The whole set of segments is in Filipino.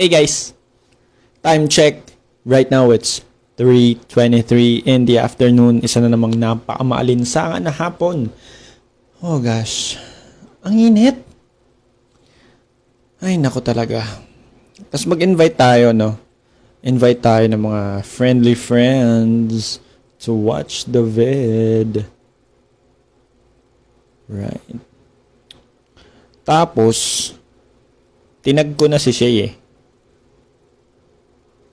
Hey guys, time check. Right now it's 3:23 in the afternoon. Isa na namang napakamaalinsangan na hapon. Oh gosh, ang init. Ay nako talaga. Tapos mag-invite tayo, no? Invite tayo ng mga friendly friends to watch the vid. Right. Tapos, tinag ko na si Shay eh.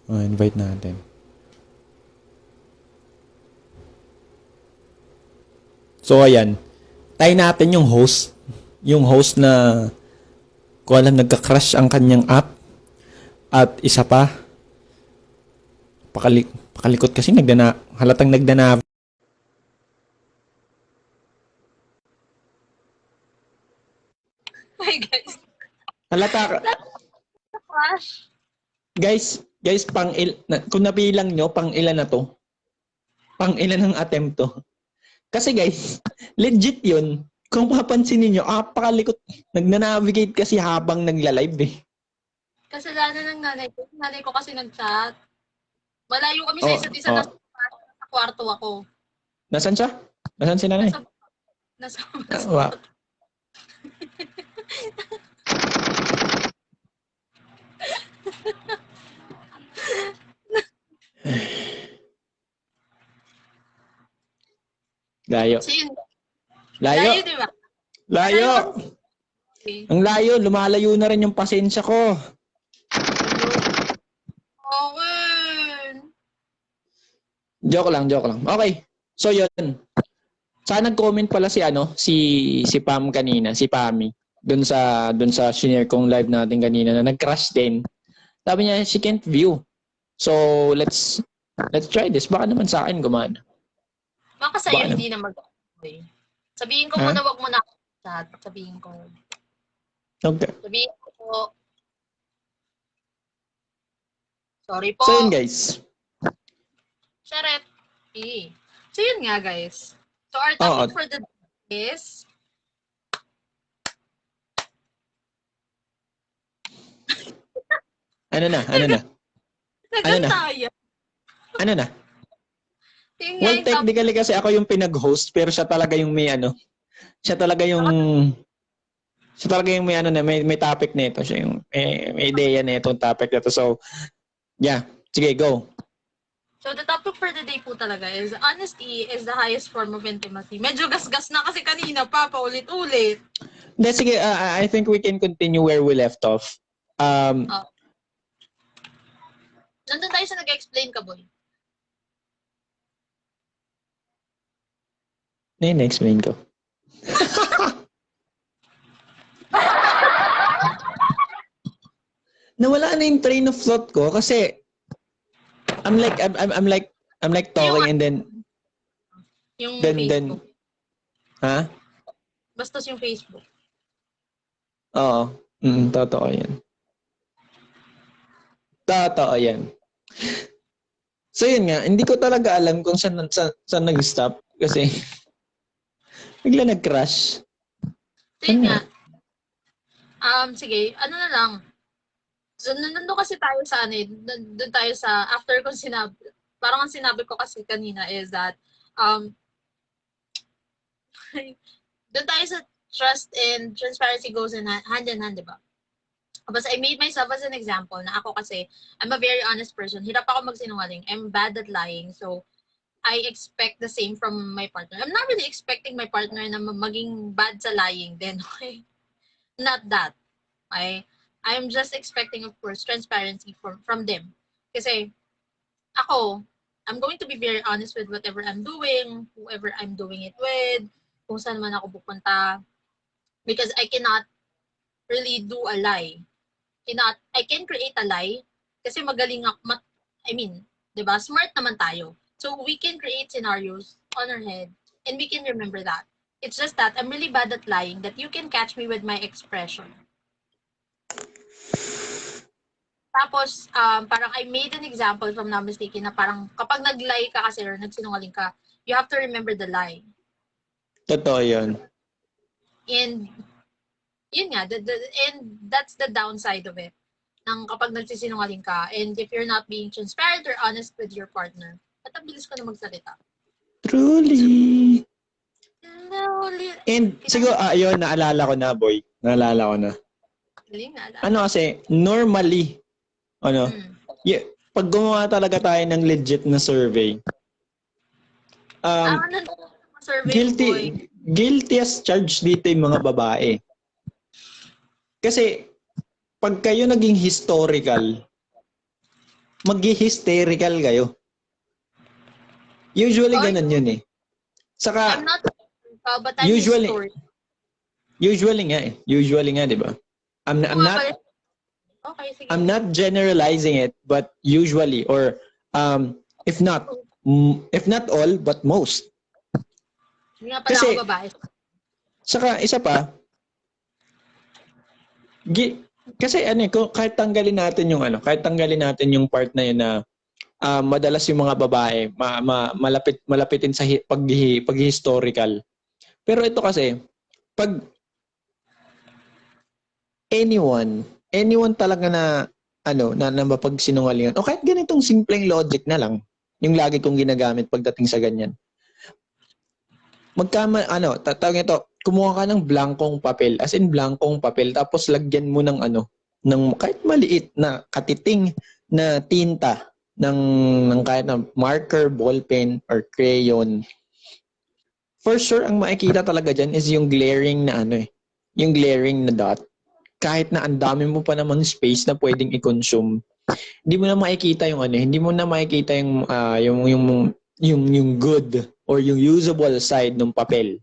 Oh, invite natin. So, ayan. Try natin yung host. Yung host na ko alam nagka-crush ang kanyang app. At isa pa, pakalikot kasi halatang nagdana. Hi guys. Halata ka. Crush. Guys, kung nabilang nyo, pang ilan na to? Pang ilan ng attempt to? Kasi guys, legit yun. Kung papansin niyo, pakalikot. Nagna-navigate kasi habang nagla-live eh. Kasalanan ng nanay ko. Nanay ko kasi nag-chat. Malayo kami sa isa't isa. Nasa kwarto ako. Nasaan siya? Nasaan si nanay? Nasa Wow. Layo. Layo. Layo, di ba? Layo. Ang layo. Lumalayo na rin yung pasensya ko. Okay. Joke lang. Okay. So, yun. Saan nag-comment pala si Pam kanina, si Pami. Doon sa share kong live natin kanina na nag-crash din. Sabi niya, she can't view. So, let's try this. Baka naman sa akin gumana. Baka sa'yo hindi na mag-okay. Sabihin ko muna, wag mo na chat. Sabihin ko. Okay. Sabihin ko. Sorry po. So, yun guys. Sharet. So, yun nga guys. So, our topic for the day is Ano na? Nagantaya. Ano na? Well, technically kasi ako yung pinag-host pero siya talaga yung may siya talaga yung may topic nito. Siya yung may ideya nito yung topic nito. So, yeah. Sige, go. So, the topic for the day po talaga is honesty is the highest form of intimacy. Medyo gasgas na kasi kanina pa, paulit-ulit. Hindi, sige, I think we can continue where we left off. Nandun tayo sa nag-explain ka, boy. Na-explain ko. Nawala na yung train of thought ko kasi I'm like talking and then yung Facebook. Ha? Bastos yung Facebook. Oo. Totoo yan. So yun nga, hindi ko talaga alam kung saan nag-stop kasi bigla nag-crash. Sige nga. Sige, ano na lang. So, nandun kasi tayo sa doon tayo sa, after kong sinabi, parang ang sinabi ko kasi kanina is that, doon tayo sa trust and transparency goes hand in hand, di ba? Tapos I made myself as an example na ako kasi, I'm a very honest person. Hirap ako magsinungaling. I'm bad at lying. So, I expect the same from my partner. I'm not really expecting my partner na maging bad sa lying then, okay? Not that. Okay? I'm just expecting, of course, transparency from them. Kasi, ako, I'm going to be very honest with whatever I'm doing, whoever I'm doing it with, kung saan man ako pupunta. Because I cannot really do a lie. I can create a lie kasi magaling ako, diba? Smart naman tayo. So, we can create scenarios on our head and we can remember that. It's just that I'm really bad at lying that you can catch me with my expression. Tapos, parang I made an example, if I'm not mistaken, na parang kapag nag-lie ka kasi or nagsinungaling ka, you have to remember the lie. Totoo yun. And, yun nga, and that's the downside of it. ng kapag nagsisinungaling ka and if you're not being transparent or honest with your partner. At ang bilis ko na magsalita. Truly. Slowly. And siguro, yun, naalala ko na, boy. Naalala ko na. Galing na. Ano kasi, normally, pag gumawa talaga tayo ng legit na survey, guilty as charged dito yung mga babae. Kasi, pag kayo naging historical, mag-hysterical kayo. Usually, ganun yun eh. Saka, I'm not but I'm historical. Usually nga, di ba? I'm not generalizing it, but usually, or if not all, but most. Hindi nga pala ako babae. Saka, isa pa, kasi kahit tanggalin natin yung part na yun na madalas yung mga babae malapitin sa pag-historical. Pero ito kasi, pag anyone talaga na mapagsinungalingan, o kahit ganitong simpleng logic na lang, yung lagi kong ginagamit pagdating sa ganyan. Tatawag ito, kumuha ka ng blankong papel, as in blankong papel, tapos lagyan mo ng kahit maliit na katiting na tinta, ng kahit na marker, ballpen, or crayon. For sure, ang makikita talaga dyan is yung glaring na yung glaring na dot. Kahit na ang dami mo pa naman space na pwedeng i-consume, hindi mo na makikita yung good or yung usable side ng papel.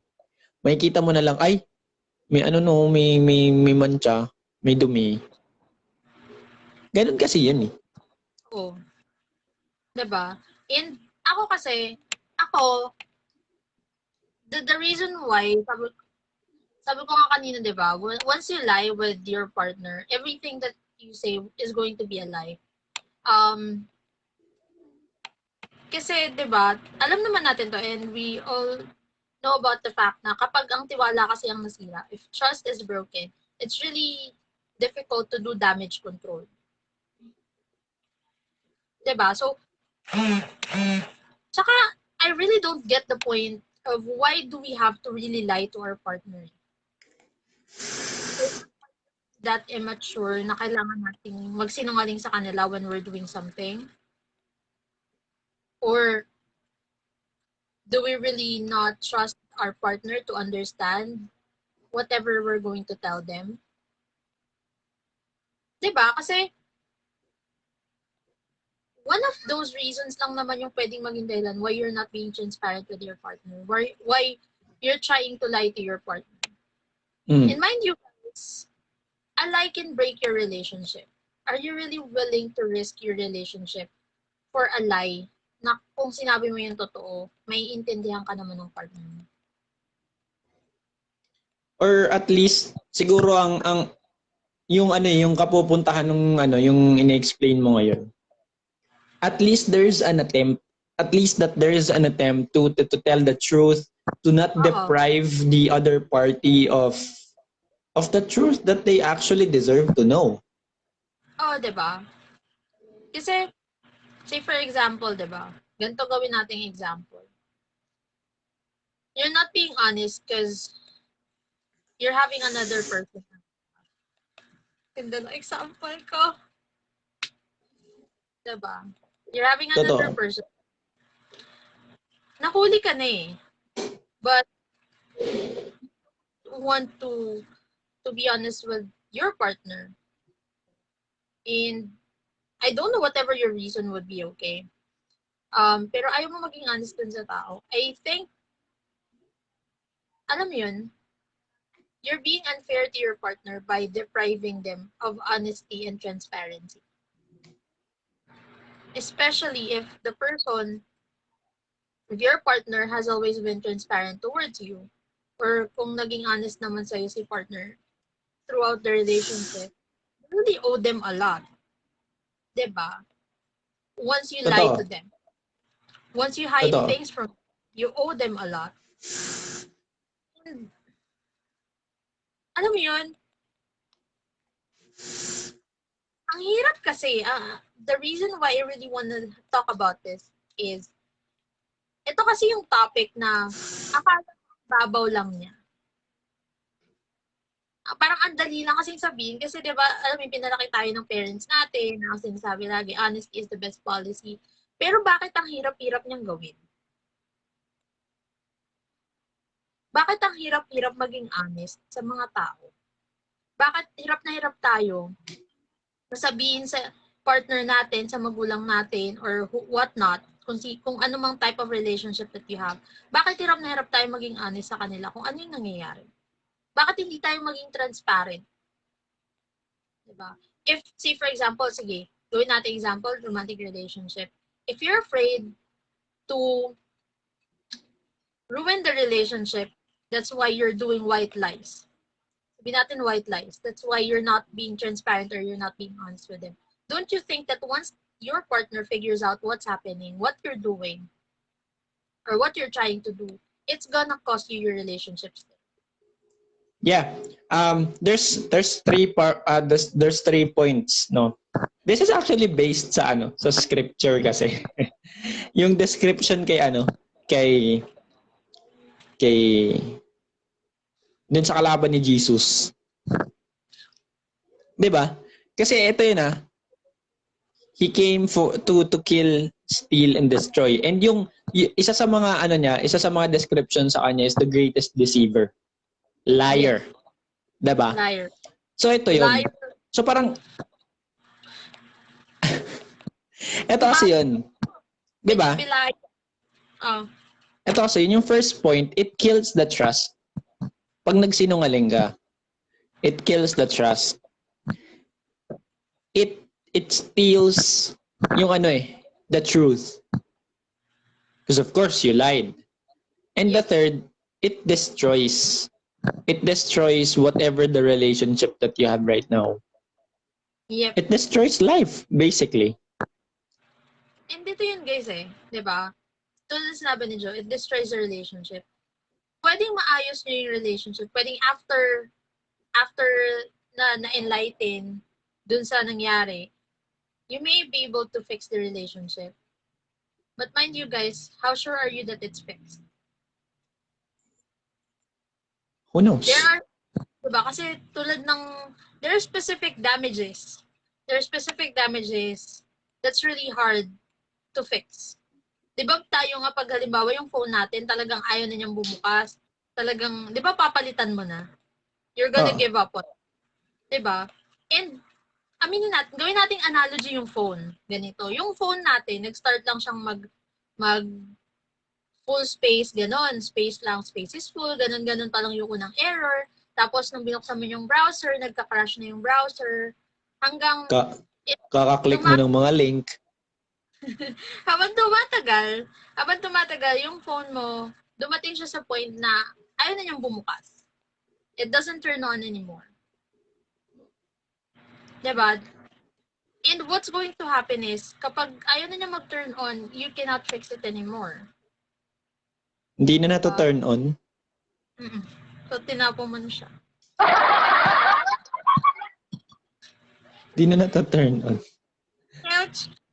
Makikita mo na lang, ay, may may mancha, may dumi. Ganun kasi yun eh. Oo. Diba? And ako kasi, the reason why, sabi ko nga kanina, diba, once you lie with your partner, everything that you say is going to be a lie. Kasi, diba, alam naman natin to and we all know about the fact na kapag ang tiwala kasi ang nasira, if trust is broken, it's really difficult to do damage control. Diba? So, tsaka, I really don't get the point of why do we have to really lie to our partner? That immature na kailangan nating magsinungaling sa kanila when we're doing something? Or do we really not trust our partner to understand whatever we're going to tell them? Diba? Kasi one of those reasons lang naman yung pwedeng maging dahilan why you're not being transparent with your partner. Why you're trying to lie to your partner. And mind you guys, a lie can break your relationship. Are you really willing to risk your relationship for a lie na kung sinabi mo yung totoo, may intindihan ka naman ng partner mo? Or at least, siguro yung kapupuntahan ng yung ine-explain mo ngayon. At least there's an attempt. At least that there is an attempt to tell the truth, to not deprive the other party of the truth that they actually deserve to know. Oo, diba? Kasi, say for example, diba? Ganito gawin nating example. You're not being honest because you're having another person. Ganda ng example ko. Diba? You're having another person. Nahuli ka na eh. But, you want to be honest with your partner. And, I don't know whatever your reason would be, okay? Pero ayaw mo maging honest dun sa tao. I think, alam mo yun, you're being unfair to your partner by depriving them of honesty and transparency. Especially if your partner has always been transparent towards you, or kung naging honest naman sa'yo si partner throughout the relationship, you really owe them a lot. Diba? Once you lie to them. Once you hide things from them, you owe them a lot. And, alam mo yun, ang hirap kasi, the reason why I really want to talk about this is, ito kasi yung topic na akala babaw lang niya. Parang ang dali lang kasing sabihin kasi 'di ba, alam mo pinalaki tayo ng parents natin na sinasabi lagi, honesty is the best policy. Pero bakit ang hirap-hirap niyang gawin? Bakit ang hirap-hirap maging honest sa mga tao? Bakit hirap na hirap tayo sabihin sa partner natin, sa magulang natin, or what not, kung ano mang type of relationship that you have, bakit hirap na hirap tayo maging honest sa kanila kung ano yung nangyayari? Bakit hindi tayo maging transparent? Diba? If, say for example, sige, gawin natin example, romantic relationship. If you're afraid to ruin the relationship, that's why you're doing white lies. Sabihin natin white lies. That's why you're not being transparent or you're not being honest with them. Don't you think that once your partner figures out what's happening, what you're doing, or what you're trying to do, it's gonna cost you your relationships? Yeah. There's there's 3 points, no. This is actually based sa sa scripture kasi. Yung description kay dun sa kalaban ni Jesus. 'Di ba? Kasi ito yun he came to kill, steal and destroy. And yung isa sa mga isa sa mga description sa kanya is the greatest deceiver. Liar. Diba? Liar. So ito yun. Liar. So parang ito kasi yun. Diba? Oh. Ito kasi yun, yung first point, it kills the trust. Pag nagsinungaling ka, it kills the trust. It steals yung the truth. Because of course, you lied. And the third, it destroys whatever the relationship that you have right now. Yep. It destroys life, basically. And dito yun guys di ba? Tulad na sinabi ni Joe, it destroys the relationship. Pwedeng maayos nyo yung relationship. Pwedeng after na-enlighten dun sa nangyari, you may be able to fix the relationship. But mind you guys, how sure are you that it's fixed? Who knows? Diba? Kasi tulad ng, there are specific damages. There are specific damages that's really hard to fix. Diba tayo nga pag halimbawa yung phone natin, talagang ayaw na niyang bumukas. Talagang, diba papalitan mo na? You're gonna give up on it. Diba? And, aminin natin, gawin nating analogy yung phone. Ganito. Yung phone natin, nag-start lang siyang mag full space, ganon. Space lang, space is full, ganon pa lang yung unang error. Tapos, nung binuksan mo yung browser, nagka-crash na yung browser. Hanggang... Kaka-click mo ng mga link. habang tumatagal, yung phone mo, dumating siya sa point na ayaw na niyang bumukas. It doesn't turn on anymore. Diba? And what's going to happen is, kapag ayaw na niya mag-turn on, you cannot fix it anymore. Hindi na to-turn on? So, tinapo mo na siya. Hindi na to-turn on.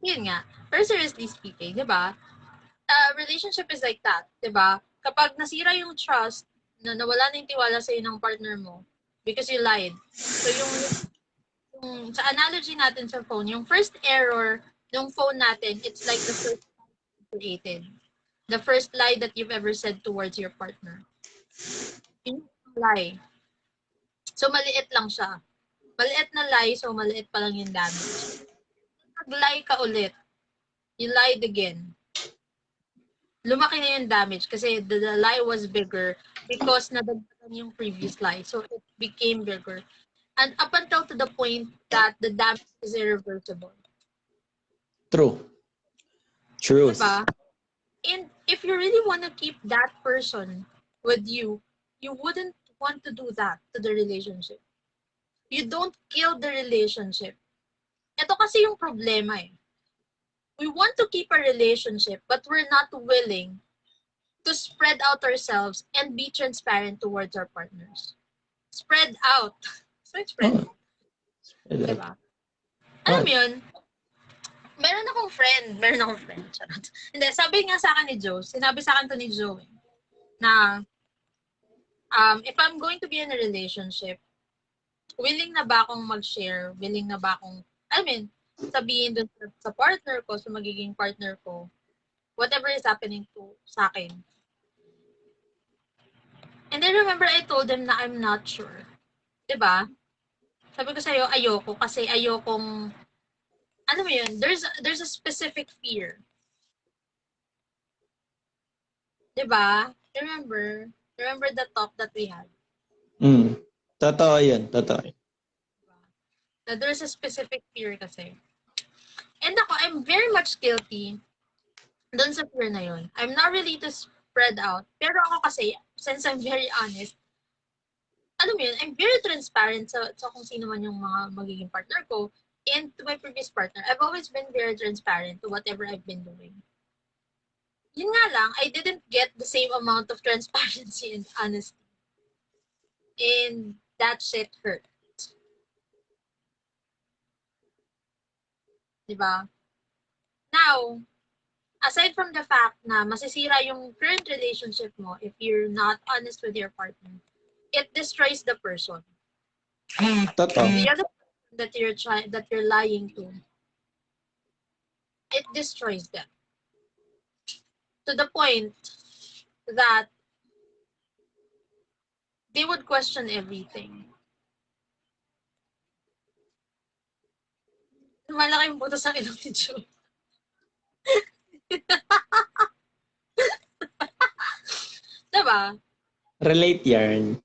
Yun nga. Pero seriously speaking, di ba? Relationship is like that, di ba? Kapag nasira yung trust, na nawala na yung tiwala sa'yo ng partner mo, because you lied. So, yung sa analogy natin sa phone, yung first error ng phone natin, it's like the first created. The first lie that you've ever said towards your partner. Yung lie. So, maliit lang siya. Maliit na lie, so maliit pa lang yung damage. Nag-lie ka ulit. You lied again. Lumaki na yung damage kasi the lie was bigger because nadagdagan yung previous lie. So, it became bigger. And up until to the point that the damage is irreversible. True. Truth. Diba? And if you really want to keep that person with you, you wouldn't want to do that to the relationship. You don't kill the relationship. Ito kasi yung problema We want to keep a relationship, but we're not willing to spread out ourselves and be transparent towards our partners. Spread out. So spread out. Diba? Alam mo yun, meron akong friend, charot. Hindi, sabi nga sa akin ni Joe, sinabi sa akin to ni Joe, na, if I'm going to be in a relationship, willing na ba akong mag-share, willing na ba akong, sabihin dun sa partner ko, sa magiging partner ko, whatever is happening sa akin. And I remember I told him na I'm not sure. Diba? Sabi ko sa'yo, ayoko kasi ayokong, alam mo yun, there's a specific fear. Diba? Remember the talk that we had? Totoo yun. That there's a specific fear kasi. And ako, I'm very much guilty dun sa fear na yun. I'm not really to spread out. Pero ako kasi, since I'm very honest, alam mo yun, I'm very transparent sa kung sino man yung mga magiging partner ko. And to my previous partner, I've always been very transparent to whatever I've been doing. Yun nga lang, I didn't get the same amount of transparency and honesty. And that shit hurt. Diba? Now, aside from the fact na masisira yung current relationship mo if you're not honest with your partner, it destroys the person. Totoo. The other person that you're lying to, it destroys them. To the point that they would question everything. Malaki yung buto sa ilong ni Joe. Diba? Relate yarn.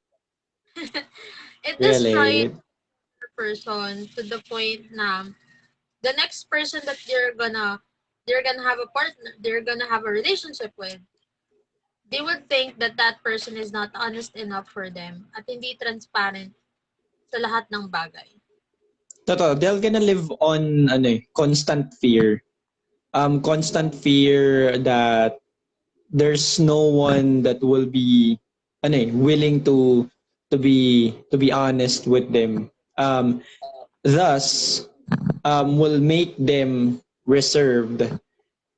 It destroys Relate. the person to the point na the next person that they're gonna have a partner, they're gonna have a relationship with, they would think that that person is not honest enough for them at hindi transparent sa lahat ng bagay. Totoo. They're gonna live on constant fear. Constant fear that there's no one that will be willing to be honest with them. Thus will make them reserved,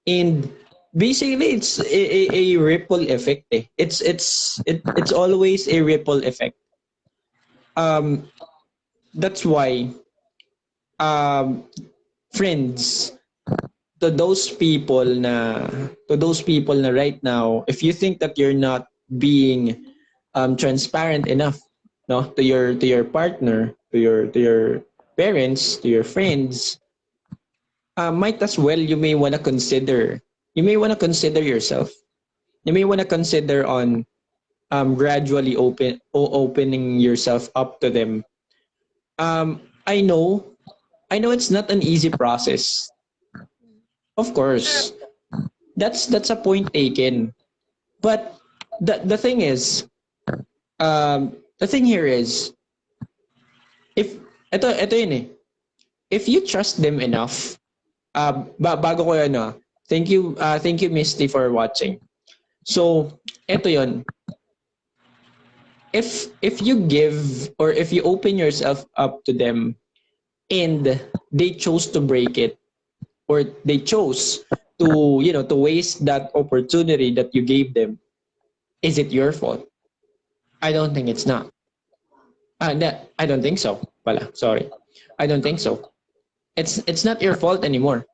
and basically it's a ripple effect. It's always a ripple effect. That's why friends, to those people na right now, if you think that you're not being transparent enough, no, to your partner, to your parents, to your friends, might as well you may want to consider yourself. You may want to consider on gradually opening yourself up to them. I know it's not an easy process. Of course, that's a point taken. But the thing is, the thing here is, if ito yun eh. If you trust them enough, bago ko thank you Misty for watching. So, ito yun. If you give, or if you open yourself up to them and they chose to break it, or they chose to waste that opportunity that you gave them, is it your fault? I don't think it's not. I don't think so. Sorry. I don't think so. It's not your fault anymore.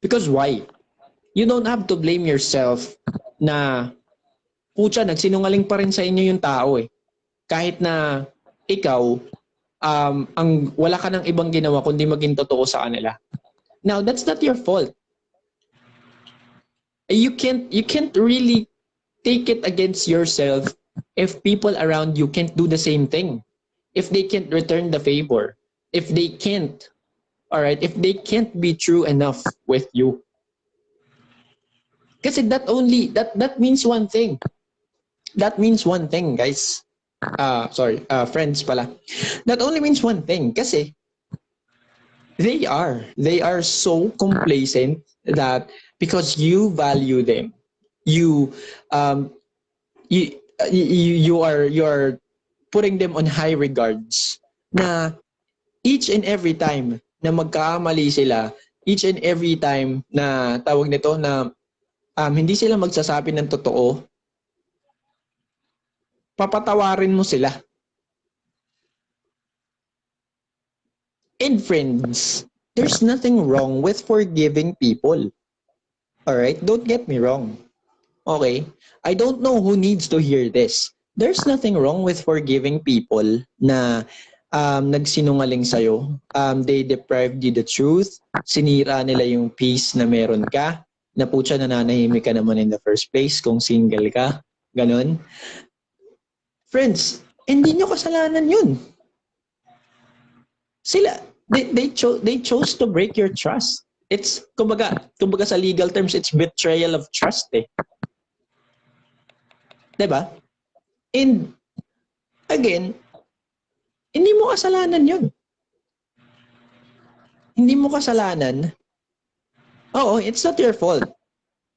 Because why? You don't have to blame yourself na pucha, nagsinungaling pa rin sa inyo yung tao eh. Kahit na ikaw ang wala ka ng ibang ginawa kundi maging totoo sa kanila. Now, that's not your fault. You can't really take it against yourself if people around you can't do the same thing. If they can't return the favor. If they can't, if they can't be true enough with you. Kasi that means one thing. That means one thing, guys. Friends pala. That only means one thing. Kasi they are so complacent that because you value them, you are putting them on high regards, na each and every time na magkakamali sila each and every time na tawag nito na hindi sila magsasabi ng totoo, papatawarin mo sila. And friends, there's nothing wrong with forgiving people. Alright? Don't get me wrong. Okay? I don't know who needs to hear this. There's nothing wrong with forgiving people na nagsinungaling sa'yo. They deprived you the truth. Sinira nila yung peace na meron ka. Na putya, nananahimik ka naman in the first place kung single ka. Ganon. Friends, hindi nyo kasalanan yun. Sila, they chose to break your trust. It's, kumbaga sa legal terms, it's betrayal of trust eh. Diba? And, again, hindi mo kasalanan yun. Hindi mo kasalanan. Oo, it's not your fault.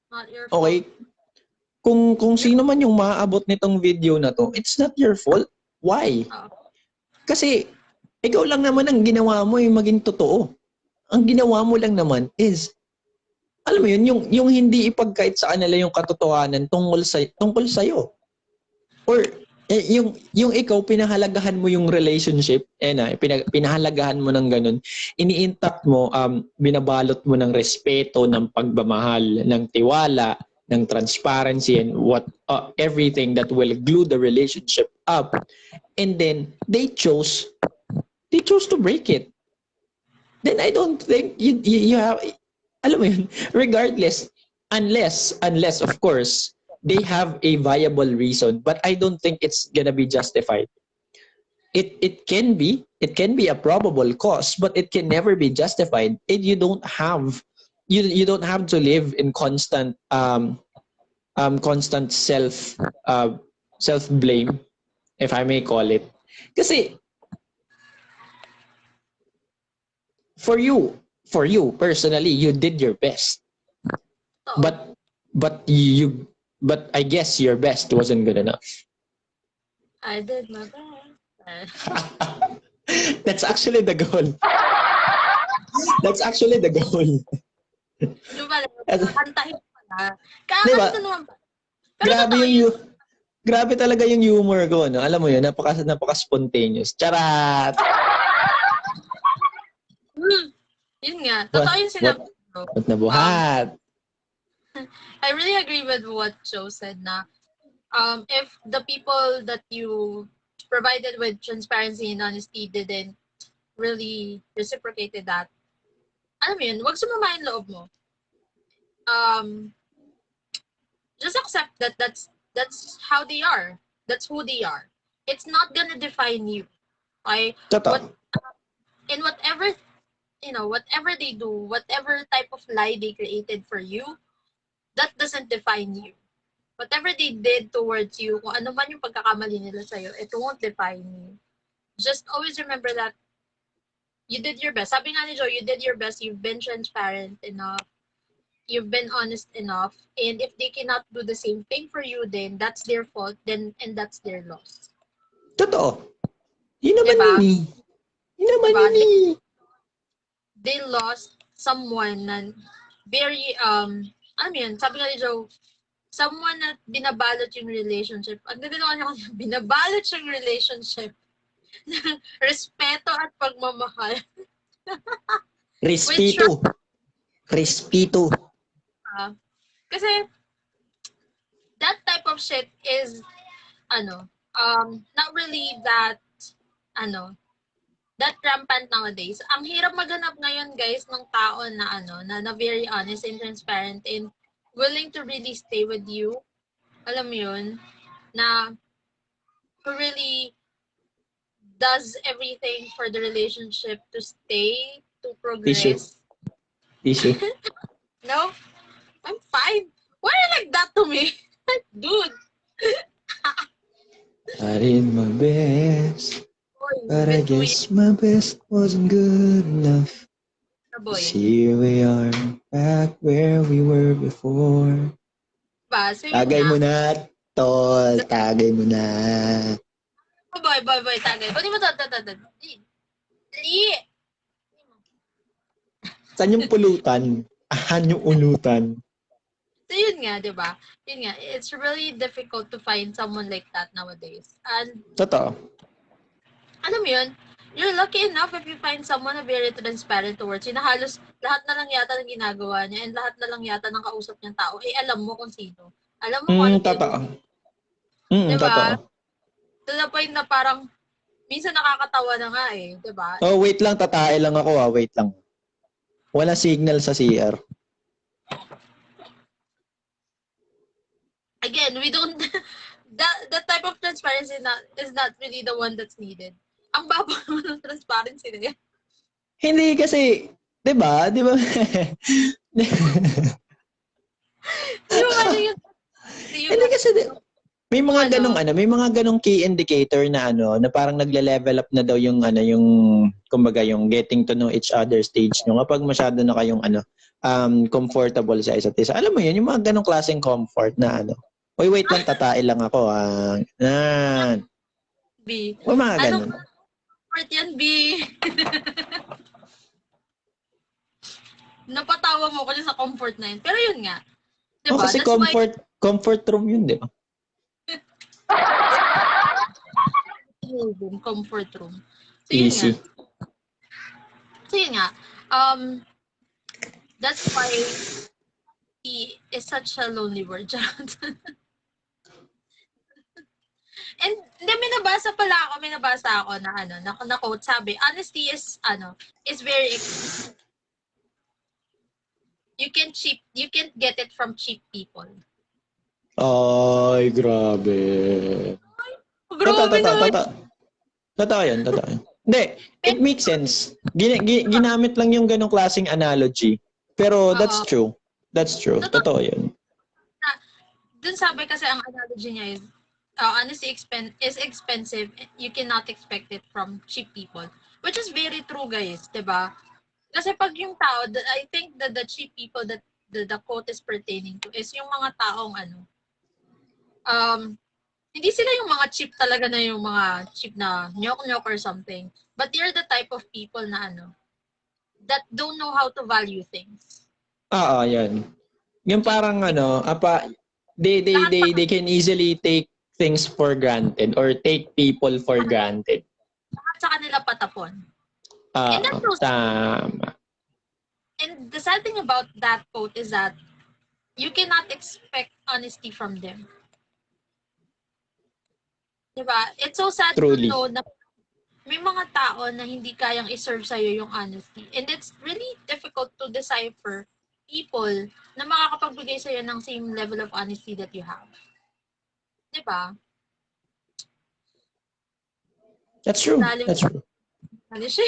Not your fault. Okay? Kung sino man yung maaabot nitong video na to, it's not your fault. Why? Kasi, ikaw lang naman ang ginawa mo yung maging totoo. Ang ginawa mo lang naman is, alam mo yun, yung hindi ipagkait sa kanila yung katotohanan tungkol sa'yo. Or, yung ikaw, pinahalagahan mo yung relationship, pinahalagahan mo ng ganun, ini-intact mo, binabalot mo ng respeto, ng pagmamahal, ng tiwala, ng transparency, and everything that will glue the relationship up. And then, they chose to break it. Then I don't think you have, alam mo yun, regardless, unless of course, they have a viable reason, but I don't think it's gonna be justified. It can be a probable cause, but it can never be justified. And you don't have to live in constant self blame, if I may call it. Kasi for you personally, you did your best. But I guess your best wasn't good enough. I did my best. That's actually the goal. That's actually the goal. Yung pala, kantahin pala. Diba? Kakanta naman pala. Grabe talaga yung humor ko, no? Alam mo yun, napaka-spontaneous. Charat! Yun nga. Totoo yung sinabi ko. What na buhat? I really agree with what Joe said na if the people that you provided with transparency and honesty didn't really reciprocated that, alam mo yun, wag sumama yung loob mo. Just accept that that's how they are. That's who they are. It's not gonna define you. Okay? And whatever they do, whatever type of lie they created for you, that doesn't define you. Whatever they did towards you, kung ano man yung pagkakamali nila sa'yo, it won't define you. Just always remember that you did your best. Sabi nga ni Joe, you did your best. You've been transparent enough. You've been honest enough. And if they cannot do the same thing for you, then that's their fault. And that's their loss. Totoo. Yun naman diba? Yun eh. Yun naman diba? Yun eh. They lost someone na very, ano yun, sabi nga ni Joe, someone na binabalot yung relationship. Ang gagawin niya binabalot yung relationship. Respeto at pagmamahal. Respeto. Kasi, that type of shit is, not really that rampant nowadays. Ang hirap maganap ngayon, guys, ng tao na na very honest and transparent and willing to really stay with you. Alam mo yun? Na who really does everything for the relationship to stay, to progress. Issue. No? I'm fine. Why are you like that to me? Dude. I did my best. But I guess my best wasn't good enough. Here we are, back where we were before. Tagay mo na, tol. Tagay mo na. Boy, tagay. Pwede mo to. Saan yung pulutan? Ahan yung ulutan. So yun nga, di ba? Yun nga, it's really difficult to find someone like that nowadays. And Totoo. alam mo yun, you're lucky enough if you find someone na very transparent towards you, na halos lahat na lang yata ng ginagawa niya and lahat na lang yata ng kausap niyang tao, eh alam mo kung sino. Alam mo kung ano Totoo. pinag- Di ba? Totoo. To the point na parang, minsan nakakatawa na nga eh, di ba? Oh, wait lang, tatae lang ako wait lang. Wala signal sa CR. Again, we don't, that type of transparency is not really the one that's needed. Ang baba naman ng transparency na yan. Hindi kasi, 'di ba? 'Di ba? Yung ano yun? Hindi kasi may mga ganong key indicator na na parang nagle-level up na daw yung yung kumbaga yung getting to know each other stage nyo kapag masyado na kayong comfortable sa isa't isa. Alam mo yun, yung mga ganong klaseng comfort na Uy, wait lang, tatae lang ako. B. O mga Anong ganon. part yan, B? Napatawa mo kasi sa comfort na yun. Pero yun nga. Diba? Kasi That's comfort room yun, di ba? Comfort room. So Easy. Yun nga. That's why he is such a lonely word. And may nabasa ako na quote, sabi, honesty is very expensive. You can't get it from cheap people. Ay, grabe. Grabe naman. Totoo yun. Hindi, it makes sense. Ginamit lang yung ganong klaseng analogy. Pero that's true. That's true. Totoo yun. Dun sabi kasi ang analogy niya is, honesty is expensive. You cannot expect it from cheap people. Which is very true, guys. Diba? Kasi pag yung tao, I think that the cheap people that the quote is pertaining to is yung mga taong hindi sila yung mga cheap talaga na yung mga cheap na nyok-nyok or something. But they're the type of people na that don't know how to value things. Yan. Yung parang they can easily take things for granted or take people for granted. Lahat sa kanila patapon. And that's so tama. And the sad thing about that quote is that you cannot expect honesty from them. Diba? It's so sad Truly. to know na may mga tao na hindi kayang iserve sa'yo yung honesty. And it's really difficult to decipher people na makakapagbigay sa'yo ng same level of honesty that you have. Diba? That's true. That's true. Ano siya?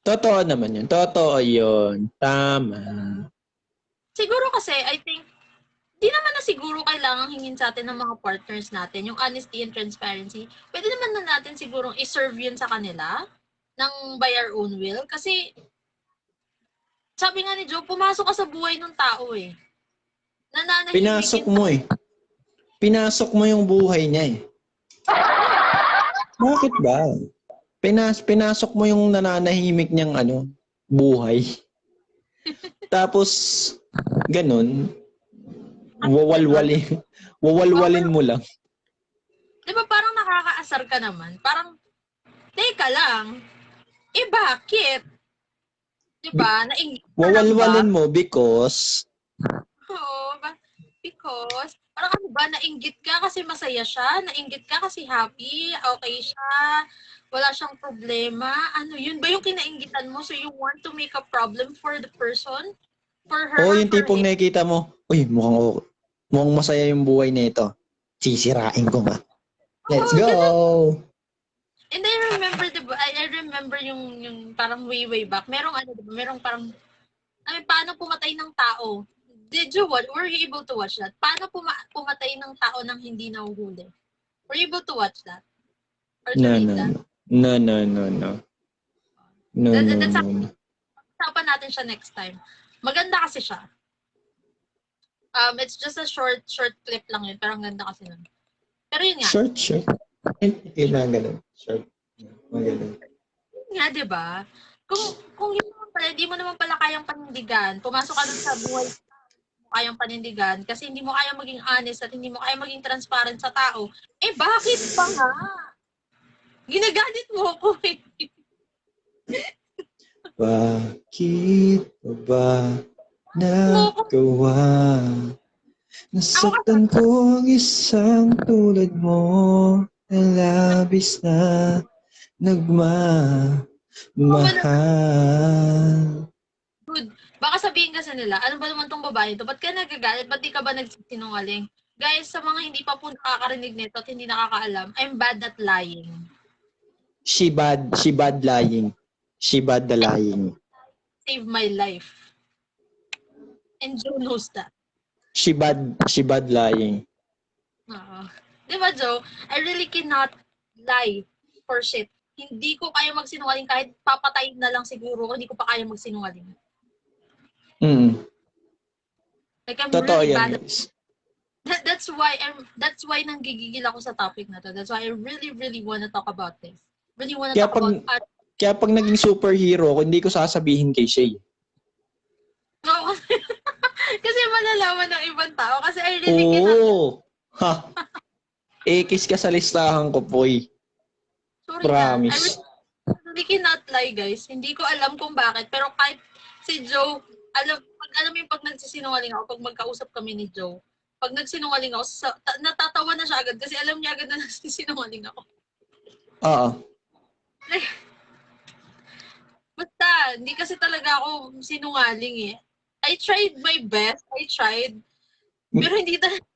Totoo naman yun. Totoo yun. Tama. Siguro kasi, I think, di naman na siguro kailangang hingin sa atin ng mga partners natin, yung honesty and transparency. Pwede naman na natin siguro i-serve yun sa kanila ng by our own will. Kasi, sabi nga ni Joe, pumasok ka sa buhay ng tao eh. Pinasok mo yung buhay niya eh. Bakit ba? Pinasok mo yung nananahimik niyang buhay. Tapos, ganun, wawalwalin mo lang. Di ba parang nakakaasar ka naman? Parang, teka lang, bakit? Di ba? Wawalwalin mo because? Oo, because, parang nainggit ka kasi masaya siya, nainggit ka kasi happy, okay siya, wala siyang problema. Yun ba yung kinainggitan mo? So you want to make a problem for the person? For her? Yung tipong nakikita mo, uy, mukhang masaya yung buhay nito. Sisirain ko nga. Let's go! Ganun. And I remember, diba, I remember yung parang way back. Merong parang, paano pumatay ng tao? Did you watch? Were you able to watch that? Paano pumatay ng tao nang hindi nahuhuli? Were you able to watch that? Or to read that? No. Usapan natin siya next time. Maganda kasi siya. It's just a short clip lang yun, pero ang ganda kasi nun. Pero yun nga. Short. Kailangan ganun. Short. Maganda. Nga, diba? Kung yun naman pala pala, hindi mo naman pala kayang panindigan. Pumasok ka dun sa buhay mo kayang panindigan kasi hindi mo kaya maging honest at hindi mo kaya maging transparent sa tao. Eh, bakit pa nga? Ginagalit mo ako eh. Bakit pa ba Mo ako. nagawa? Nasaktan ko ang isang tulad mo na labis na nagmamahal. Good. Baka sabihin kasi nila, ano ba naman tong babae to? Ba't ka nagagalit? Ba't di ka ba nagsisinungaling? Guys, sa mga hindi pa po nakakarinig nito at hindi nakakaalam, I'm bad at lying. She bad lying. She bad the lying. Save my life. And Joe knows that. She bad lying. Oo. Di ba, Joe? I really cannot lie for shit. Hindi ko kaya magsinungaling kahit papatayin na lang siguro. Hindi ko pa kaya magsinungaling. Like, I'm Totoo really yan, bad at guys. That's why nanggigigil ako sa topic na to. That's why I really wanna talk about this. Really wanna Kaya talk about Kaya pag naging superhero ako, hindi ko sasabihin kay Shay. no, kasi malalaman ng ibang tao. Kasi I really cannot. Oo. Ha. Ekis ka sa listahan ko, Poy. Sorry Promise. na. I really cannot lie, guys. Hindi ko alam kung bakit. Pero kahit si Joe, alam mo yung pag nagsisinungaling ako, pag magkausap kami ni Joe, pag nagsinungaling ako, natatawa na siya agad kasi alam niya agad na nagsisinungaling ako. Oo. Basta, hindi kasi talaga ako sinungaling eh. I tried my best. Pero hindi talaga.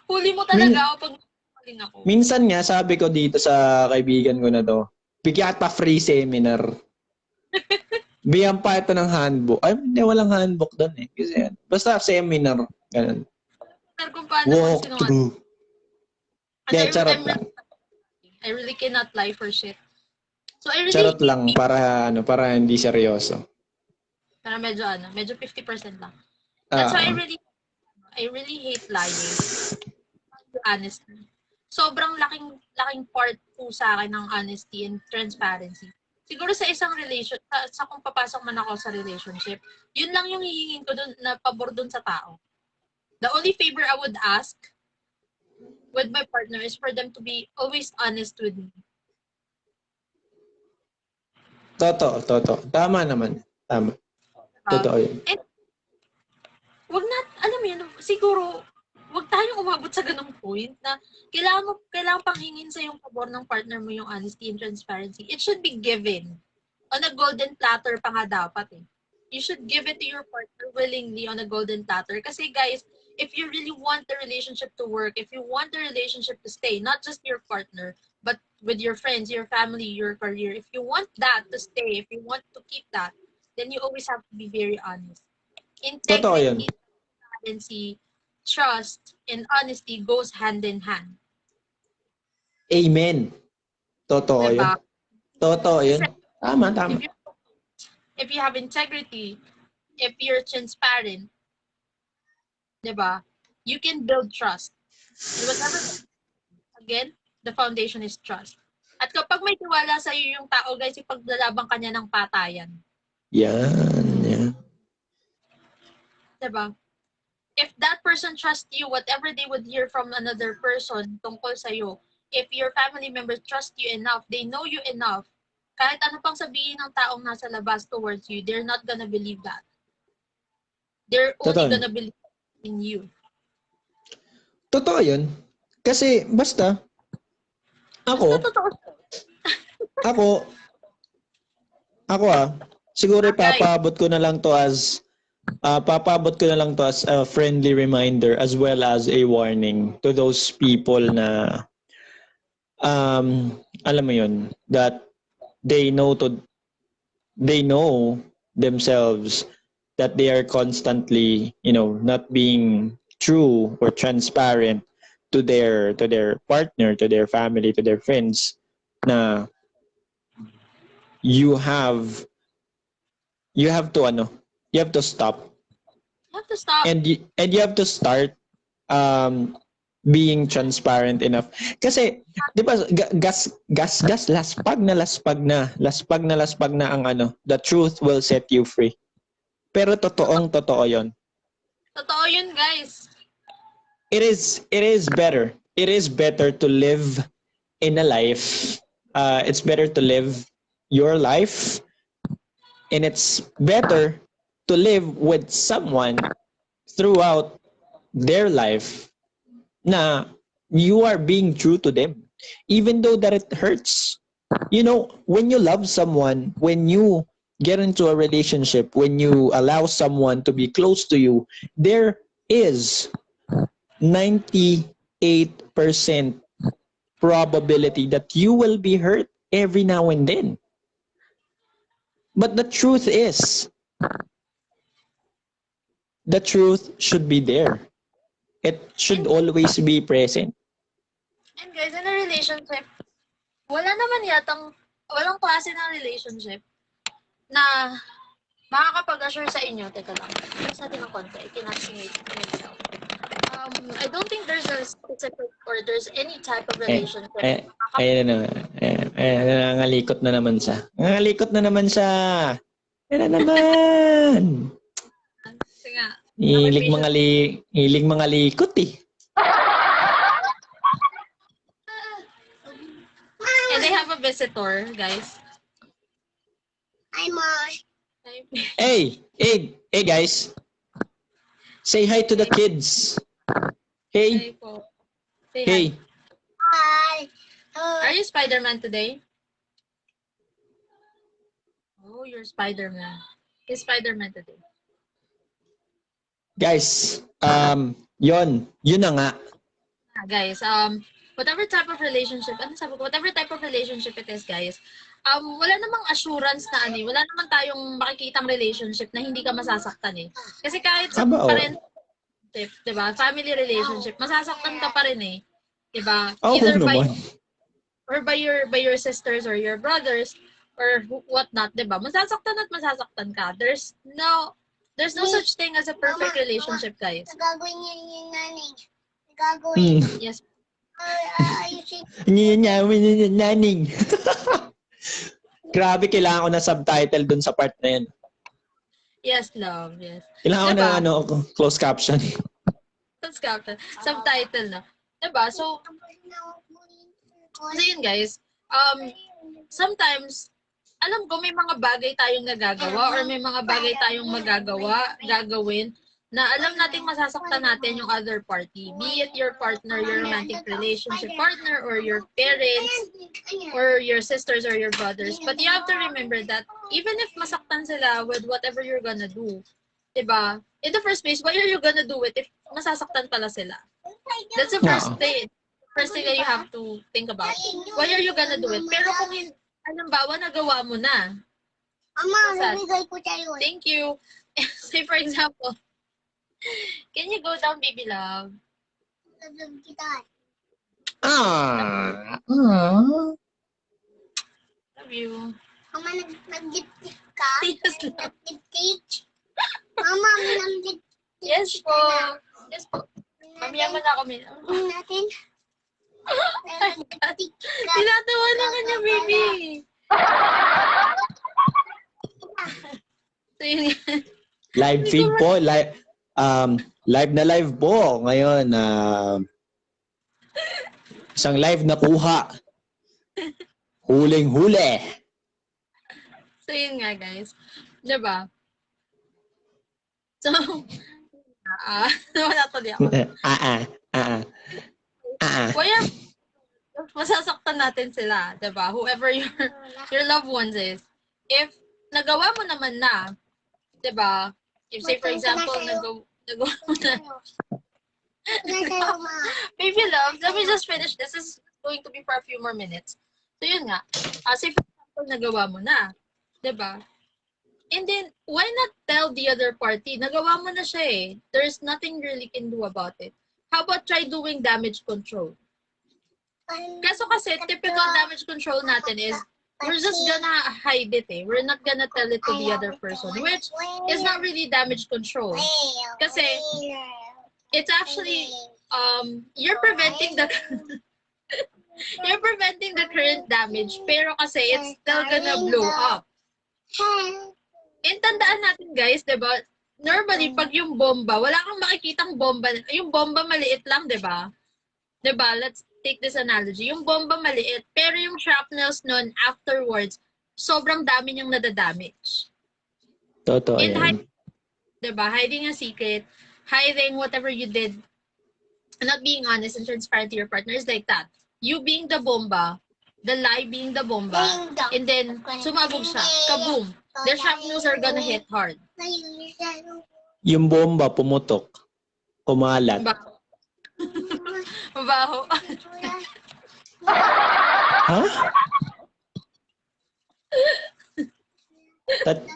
Huli mo talaga ako pag sinungaling ako. Minsan nga, sabi ko dito sa kaibigan ko na to, bigyan pa free seminar. Bigyan pa ito ng handbook. Ay, hindi, walang handbook doon eh. Kasi, basta seminar. Ganun. Kung paano Walk magsinungaling. through. Kasi Charot lang. I really cannot lie for shit. So I really Charot lang para hindi seryoso. Para medyo 50% lang. That's why I really hate lying. Honestly. Sobrang laking part po sa akin ng honesty and transparency. Siguro sa isang sa kung papasok man ako sa relationship, yun lang yung hihingin ko dun na pabor dun sa tao. The only favor I would ask with my partner is for them to be always honest with me. Totoo. Tama naman. Tama. Totoo yun. And alam mo yun, siguro, wag tayong umabot sa ganung point na kailangan pang hingin sa yung pabor ng partner mo yung honesty and transparency. It should be given. On a golden platter pa nga dapat eh. You should give it to your partner willingly on a golden platter. Kasi guys, if you really want the relationship to work, if you want the relationship to stay, not just your partner, but with your friends, your family, your career, if you want that to stay, if you want to keep that, then you always have to be very honest. Totoo yun. Integrity, transparency, trust, and honesty goes hand in hand. Amen. Totoo Diba? yun. Totoo yun. Tama. If you have integrity, if you're transparent, diba? You can build trust. And whatever, again, the foundation is trust. At kapag may tiwala sa iyo yung tao, guys, ipaglalaban ka niya ng patayan. Yan. Diba? If that person trusts you, whatever they would hear from another person tungkol sa'yo, if your family members trust you enough, they know you enough, kahit ano pang sabihin ng taong nasa labas towards you, they're not gonna believe that. They're only gonna believe in you. Totoo yun. Kasi, basta siguro papaabot ko na lang to as a friendly reminder as well as a warning to those people na alam mo yun, that they know themselves that they are constantly, not being true or transparent to their partner, to their family, to their friends, na you have to stop. You have to stop. And you have to start being transparent enough. Kasi, di ba, gas, laspag na ang ano, the truth will set you free. Pero totoo yon. Totoo yun, guys. It is better. It is better to live in a life. It's better to live your life, and it's better to live with someone throughout their life na you are being true to them, even though that it hurts. You know, when you love someone, when you get into a relationship, when you allow someone to be close to you, there is 98% probability that you will be hurt every now and then. But the truth is, the truth should be there. It should always be present. And guys, in a relationship, walang klase ng relationship na makakapag-assure sa inyo. Teka lang. Press natin ng konti. I cannot sing it myself. I don't think there's a specific or there's any type of relationship. Ayun na nangangalikot na naman siya. Nangangalikot na naman siya. Ayun na naman. Kasi nga. Hilig mga likot eh. And they have a visitor, guys. Hi, Mom. Hey guys. Say hi to the kids. Hey. Say Hey. Hi. Are you Spider-Man today? Oh, you're Spider-Man. He's Spider-Man today. Guys, yun na nga. Guys, whatever type of relationship, whatever type of relationship it is, guys, wala namang assurance na wala naman tayong makikitang relationship na hindi ka masasaktan eh. Kasi kahit sa parent relationship, 'di ba? Family relationship, masasaktan ka pa rin eh. 'Di ba? Either by your sisters or your brothers or whatnot, 'di ba? Masasaktan ka. There's no such thing as a perfect relationship, guys. Gagawin niya yung naning. Gagawin. Yes. Ayusin. Naning. Grabe, kailangan ko na subtitle dun sa part na yun. Yes, love. Yes. Kailangan ko na closed caption. Closed caption. Subtitle na. Diba? So yun, guys. Sometimes, alam ko may mga bagay tayong nagagawa or may mga bagay tayong gagawin na alam nating masasaktan natin yung other party. Be it your partner, your romantic relationship partner, or your parents, or your sisters or your brothers. But you have to remember that even if masaktan sila with whatever you're gonna do, diba? In the first place, why are you gonna do it if masasaktan pala sila? That's the first thing. First thing that you have to think about. Why are you gonna do it? Pero kung halimbawa, nagawa mo na. Mama, nabigay ko sa'yo. Thank you. Say for example, can you go down, baby love? Love kita. Love you. Mama, nag-lipstick ka? Yes, love. Nag-lipstick? Mama, nag-lipstick. Yes po. Yes po. Mamaya mo na ako. Natin. Tinatawa naman niya, baby. So, yun yan. Live feed po. Live na live po. Ngayon, isang live na kuha. Huling-huli. So, yun nga, guys. Diba? So, wala to di ako. Kaya, masasaktan natin sila, diba? Whoever your loved ones is. If nagawa mo naman na, diba? If say for example, nagawa mo na. Baby love, let me just finish. This is going to be for a few more minutes. So yun nga. Say for example, nagawa mo na. Diba? And then, why not tell the other party? Nagawa mo na siya eh. There's nothing really can do about it. How about try doing damage control? Kaso kasi, typical damage control natin is, we're just gonna hide it eh. We're not gonna tell it to the other person, which is not really damage control. Kasi, it's actually you're preventing the you're preventing the current damage, pero kasi it's still gonna blow up. And tandaan natin guys, diba? Normally, pag yung bomba, wala kang makikitang bomba. Yung bomba maliit lang, diba? Diba? Let's take this analogy. Yung bomba maliit, pero yung shrapnels nun, afterwards, sobrang dami niyang nadadamage. Totoo And yan. diba? Hiding a secret, hiding whatever you did, not being honest and transparent to your partner is like that. You being the bomba, the lie being the bomba, and then sumabog siya, kaboom. The shrapnels are gonna hit hard. Yung bomba pumutok, kumalat. Mabaho. Mabaho. Huh? That,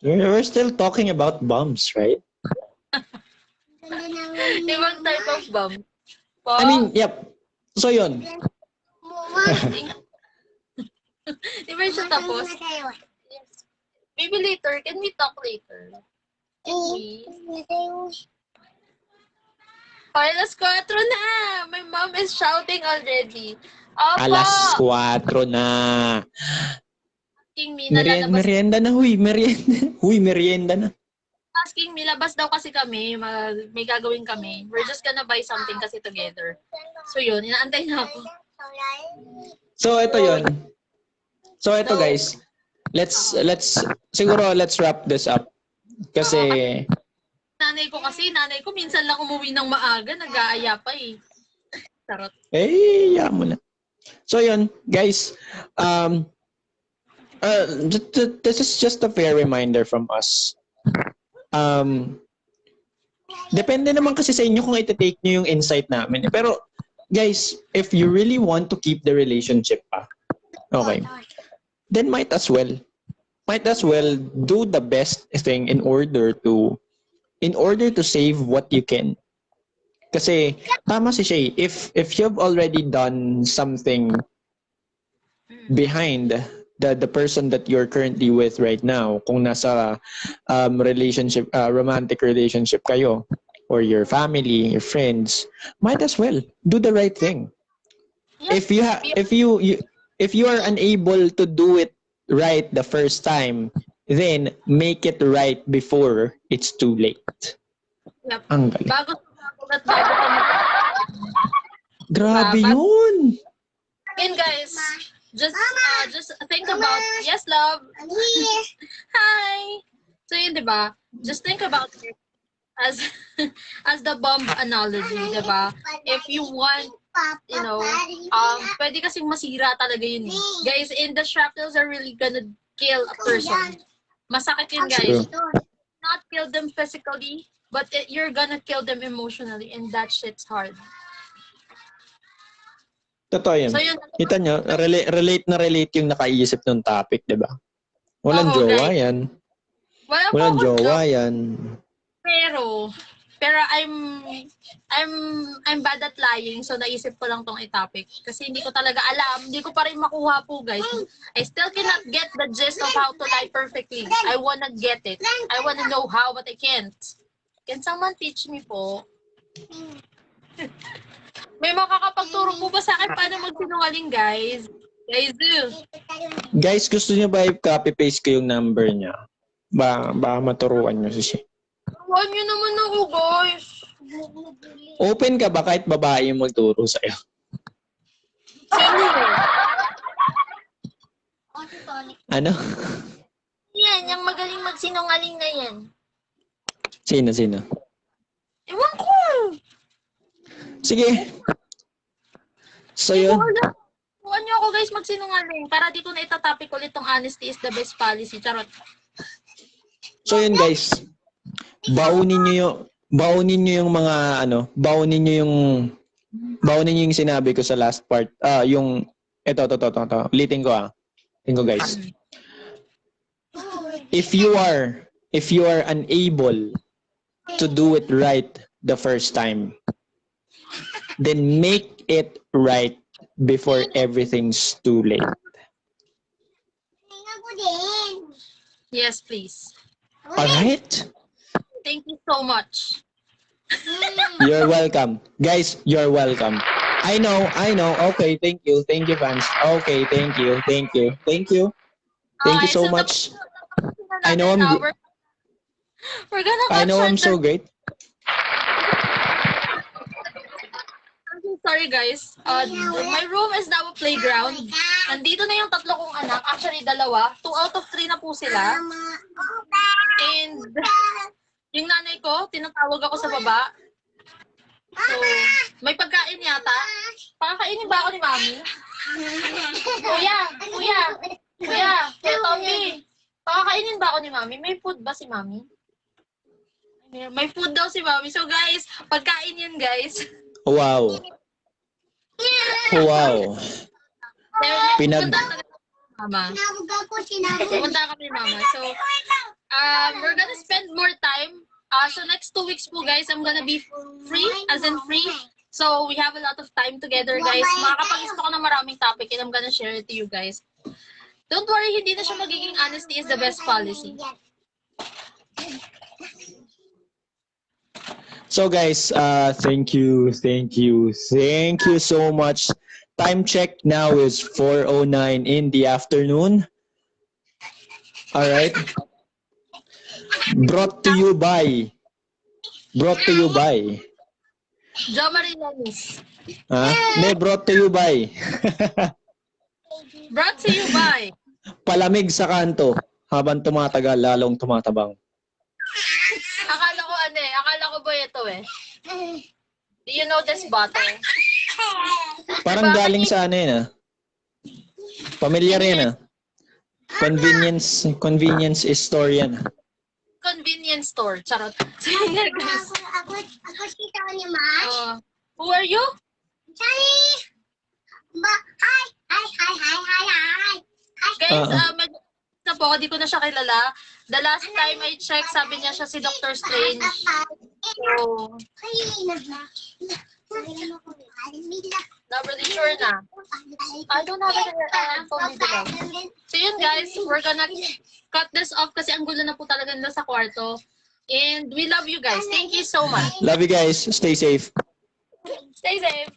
we're still talking about bombs, right? Ibang type of bomb. I mean, yep. So yun. Di ba siya tapos? Maybe later. Can we talk later? Can we? Okay, alas 4 na! My mom is shouting already. Opo! Alas 4 na. Asking me, nalalabas. Merienda na, huy. Merienda. Huy, merienda na. Asking me, labas daw kasi kami. May gagawin kami. We're just gonna buy something kasi together. So yun, inaantay na ako. So ito yun. So ito guys. Let's wrap this up. Kasi Nanay ko minsan lang umuwi ng maaga, nag-aaya pa eh. Sarot. ya mo na. So yun, guys. This is just a fair reminder from us. Depende naman kasi sa inyo kung iti-take nyo yung insight namin. Pero guys, if you really want to keep the relationship pa, okay, then might as well do the best thing in order to save what you can. Kasi tama si Shay, if you've already done something behind the person that you're currently with right now, kung nasa relationship, romantic relationship kayo, or your family, your friends, might as well do the right thing. If you are unable to do it right the first time, then make it right before it's too late. Yep. Ang galing. Bago at bago ka Grabe Diba? yun. And guys, just think about, yes love, hi. So yun, diba? Just think about it as the bomb analogy, diba? If you want, pwede kasing masira talaga yun eh. Guys, and the shrapnels are really gonna kill a person. Masakit yun, guys. Not kill them physically, but you're gonna kill them emotionally, and that shit's hard. Totoo yan. So yun, Kita nyo, relate yung nakaisip ng topic, di ba? Walang Oo, jowa guys. yan. Walang Walang akong jowa jowa. yan. Pero I'm bad at lying, so naisip ko lang tong topic kasi hindi ko talaga alam, hindi ko pa rin makuha po, guys. I still cannot get the gist of how to lie perfectly. I wanna get it. I wanna know how, but I can't. Can someone teach me po? May makakapagturo po ba sa akin paano magsinungaling, guys? Guys, do. Guys, gusto niyo ba i-copy-paste ko yung number niya? Baka maturuan niyo siya. Huwag niyo naman ako, guys. Open ka ba kahit babae yung magturo sa'yo? Sino? Ano? Yan, yung magaling magsinungaling na yan. Sino? Ewan ko. Sige. So yun. Huwag niyo ako, guys, magsinungaling para di ko na itatopic ulit tong honesty is the best policy. Charot. So yun, guys. Baunin niyo yung mga baunin niyo yung sinabi ko sa last part. Yung ito. Ulitin ko guys. If you are unable to do it right the first time, then make it right before everything's too late. Yes, please. All right? Thank you so much. You're welcome. Guys, you're welcome. I know. Okay, thank you. Thank you, fans. Okay, thank you. Thank you Okay, so so much. tapos I know natin, I'm we're gonna cut short so great. Sorry guys. My room is now a playground. Nandito na yung tatlo kong anak. Actually, dalawa. 2 out of 3 na po sila. And yung nanay ko, tinatawag ako sa baba. So, may pagkain yata. Pakakainin ba ako ni Mami? Kuya, Tommy. Pakakainin ba ako ni Mami? May food ba si Mami? May food daw si Mami. So guys, pagkain yun guys. Wow. Mama. Pumunta kami ni Mama. So, we're gonna spend more time. So next 2 weeks po guys, I'm gonna be free, as in free. So we have a lot of time together guys. Makakapag-isip ako ng maraming topic and I'm gonna share it to you guys. Don't worry, hindi na siya magiging honesty is the best policy. So guys, thank you so much. Time check now is 4:09 in the afternoon. All right. Brought to you by Jo Marie Lenis. brought to you by Brought to you by Palamig sa kanto habang tumatagal lalong tumatabang. Akala ko ba ito eh. Do you know this bottle? Parang galing sa ano yun Pamilyar yan Convenience store yan. Convenience store. Charot. Ako si Tony Mark. Who are you? Sorry. Hi. Guys, na po, di ko na siya kilala. The last time I checked, sabi niya siya si Doctor Strange. So, not really sure na. I don't have a phone dito lang. So yun guys, we're gonna cut this off kasi ang gulo na po talaga nila sa kwarto. And we love you guys. Thank you so much. Love you guys. Stay safe. Stay safe.